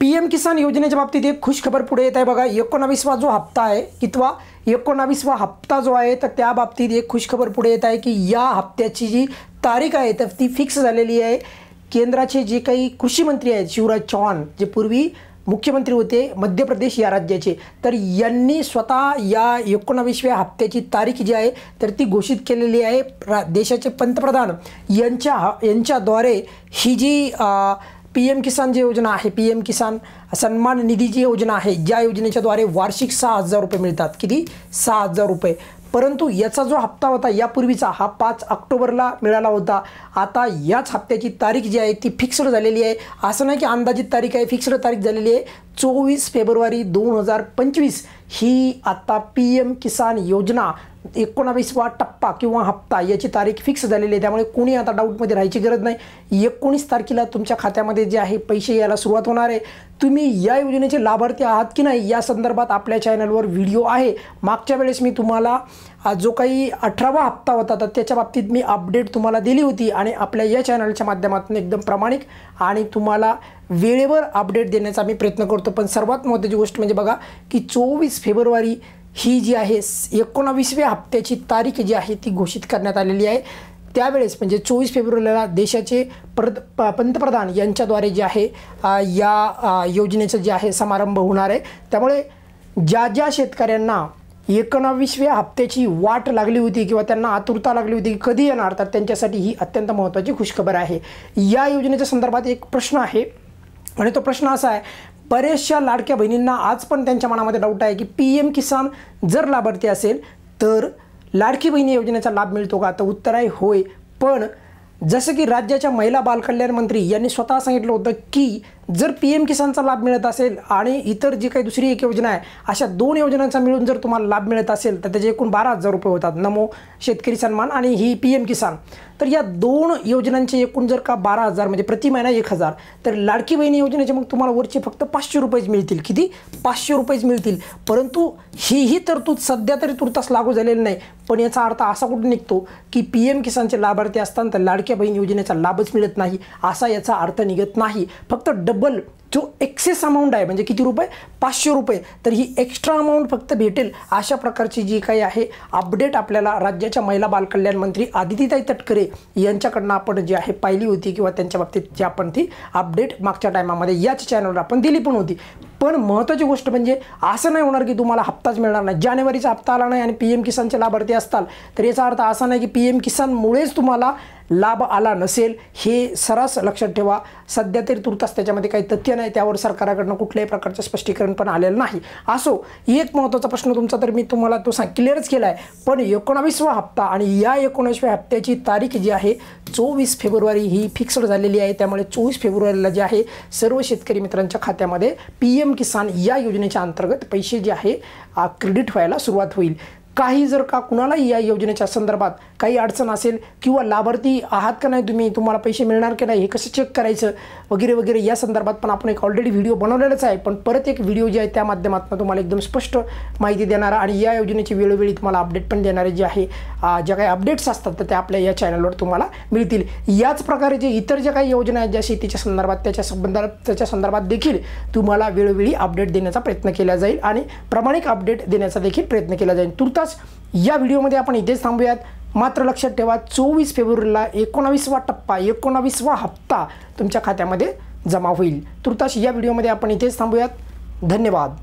PM किसान योजनेच्या बाबतीत एक खुशखबर पुढे येत आहे बघा। 19वा जो हप्ता आहे किंवा 19वा हप्ता जो आहे तर त्या बाबतीत एक खुशखबर पुढे येत आहे की या हप्त्याची जी तारीख आहे तर ती फिक्स झालेली आहे। केंद्राचे जे काही कृषी मंत्री आहेत शिवराज चौहान, जे पूर्वी मुख्यमंत्री होते मध्य प्रदेश या राज्याचे, तर यांनी स्वतः या 19व्या हप्त्याची तारीख जी आहे तर ती घोषित केलेली आहे। देशाचे पंतप्रधान यांच्याद्वारे ही जी पीएम किसान जी योजना आहे, पीएम किसान सन्मान निधी जी योजना आहे, ज्या योजनेच्याद्वारे वार्षिक 6,000 रुपये मिळतात। किती? 6,000 रुपये। परंतु याचा जो हप्ता होता यापूर्वीचा हा 5 ऑक्टोबरला मिळाला होता। आता याच हप्त्याची तारीख जी आहे ती फिक्स्ड झालेली आहे। असं नाही की अंदाजित तारीख आहे, फिक्स्ड तारीख झालेली आहे। 24 फेब्रुवारी 2025 ही आता पीएम किसान योजना 19वा टप्पा किंवा हप्ता याची तारीख फिक्स झालेली आहे। त्यामुळे कोणी आता डाऊटमध्ये राहायची गरज नाही। 19 तारखेला तुमच्या खात्यामध्ये जे आहे पैसे यायला सुरुवात होणार आहे। तुम्ही या योजनेचे लाभार्थी आहात की नाही या संदर्भात आपल्या चॅनलवर व्हिडिओ आहे। मागच्या वेळेस मी तुम्हाला जो काही 18वा हप्ता होता तर त्याच्या बाबतीत मी अपडेट तुम्हाला दिली होती आणि आपल्या या चॅनलच्या माध्यमातून एकदम प्रामाणिक आणि तुम्हाला वेळेवर अपडेट देण्याचा मी प्रयत्न करतो। पण सर्वात महत्त्वाची गोष्ट म्हणजे बघा की 24 फेब्रुवारी ही जी आहे 19व्या हप्त्याची तारीख जी आहे ती घोषित करण्यात आलेली आहे। त्यावेळेस म्हणजे 24 फेब्रुवारीला देशाचे पंतप्रधान यांच्याद्वारे जे आहे या योजनेचं जे आहे समारंभ होणार आहे। त्यामुळे ज्या शेतकऱ्यांना 19व्या हप्त्याची वाट लागली होती किंवा त्यांना आतुरता लागली होती की कधी येणार, तर त्यांच्यासाठी ही अत्यंत महत्त्वाची खुशखबर आहे। या योजनेच्या संदर्भात एक प्रश्न आहे आणि तो प्रश्न असा आहे, बऱ्याचशा लाडक्या बहिणींना आज पण त्यांच्या मनामध्ये डाऊट आहे की पीएम किसान जर लाभार्थी असेल तर लाडकी बहिणी योजनेचा लाभ मिळतो का? तर उत्तर आहे होय। पण जसं की राज्याच्या महिला बालकल्याण मंत्री यांनी स्वतः सांगितलं होतं की जर पीएम किसानचा लाभ मिळत असेल आणि इतर जी काही दुसरी एक योजना आहे अशा 2 योजनांचा मिळून जर तुम्हाला लाभ मिळत असेल तर त्याचे एकूण 12,000 रुपये होतात, नमो शेतकरी सन्मान आणि ही पीएम किसान। तर या 2 योजनांचे एकूण जर का 12,000 म्हणजे प्रति महिना 1,000, तर लाडकी बहिणी योजनेचे मग तुम्हाला वरचे फक्त 500 रुपयेच मिळतील। किती? 500 रुपयेच मिळतील। परंतु ही तरतूद सध्या तरी तुर्तास लागू झालेली नाही। पण याचा अर्थ असा कुठे निघतो की पीएम किसानचे लाभार्थी असताना तर लाडक्या बहीण योजनेचा लाभच मिळत नाही असा याचा अर्थ निघत नाही। फक्त डबल जो एक्सेस अमाऊंट आहे म्हणजे किती रुपये? 500 रुपये। तर ही एक्स्ट्रा अमाऊंट फक्त भेटेल अशा प्रकारची जी काही आहे अपडेट आपल्याला राज्याच्या महिला बालकल्याण मंत्री आदितीताई तटकरे यांच्याकडनं आपण जी आहे पाहिली होती किंवा त्यांच्या बाबतीत जी आपण ती अपडेट मागच्या टायमामध्ये याच चॅनलवर आपण दिली पण होती। पण महत्त्वाची गोष्ट म्हणजे असं नाही होणार की तुम्हाला हप्ताच मिळणार नाही। जानेवारीचा हप्ता आला नाही आणि पीएम किसानचे लाभार्थी असताल तर याचा अर्थ असा नाही की पीएम किसानमुळेच तुम्हाला लाभ आला नसेल, हे सरस लक्षात ठेवा। सध्या तरी तुर्तास त्याच्यामध्ये काही तथ्य नाही, त्यावर सरकारकडनं कुठल्याही प्रकारचं स्पष्टीकरण पण आलेलं नाही। असो, एक महत्त्वाचा प्रश्न तुमचा तर मी तुम्हाला तो क्लिअरच केला आहे। पण 19वा हप्ता आणि या 19व्या हप्त्याची तारीख जी आहे 24 फेब्रुवारी ही फिक्स्ड झालेली आहे। त्यामुळे 24 फेब्रुवारीला जे आहे सर्व शेतकरी मित्रांच्या खात्यामध्ये पीएम किसान या योजनेच्या अंतर्गत पैसे जे आहे क्रेडिट व्हायला सुरुवात होईल। काही जर का कुणालाही या योजनेच्या संदर्भात काही अडचण असेल किंवा लाभार्थी आहात का नाही तुम्ही, तुम्हाला पैसे मिळणार की नाही हे कसं चेक करायचं वगैरे वगैरे या संदर्भात पण आपण एक ऑलरेडी व्हिडिओ बनवलेलाच आहे। पण परत एक व्हिडिओ जे आहे त्या माध्यमातून तुम्हाला एकदम स्पष्ट माहिती देणारा आणि या योजनेची वेळोवेळी तुम्हाला अपडेट पण देणारे जे आहे ज्या काही अपडेट्स असतात तर त्या आपल्या या चॅनलवर तुम्हाला मिळतील। याच प्रकारे जे इतर ज्या काही योजना आहेत ज्या शेतीच्या संदर्भात त्याच्या संदर्भात देखील तुम्हाला वेळोवेळी अपडेट देण्याचा प्रयत्न केला जाईल आणि प्रामाणिक अपडेट देण्याचा देखील प्रयत्न केला जाईल। तुर्तास या व्हिडिओमध्ये आपण इथेच थांबूयात। मात्र लक्षात ठेवा 24 फेब्रुवारीला 19वा टप्पा 19वा हप्ता तुमच्या खात्यामध्ये जमा होईल। तुर्तास या व्हिडिओमध्ये आपण इथेच थांबूयात। धन्यवाद।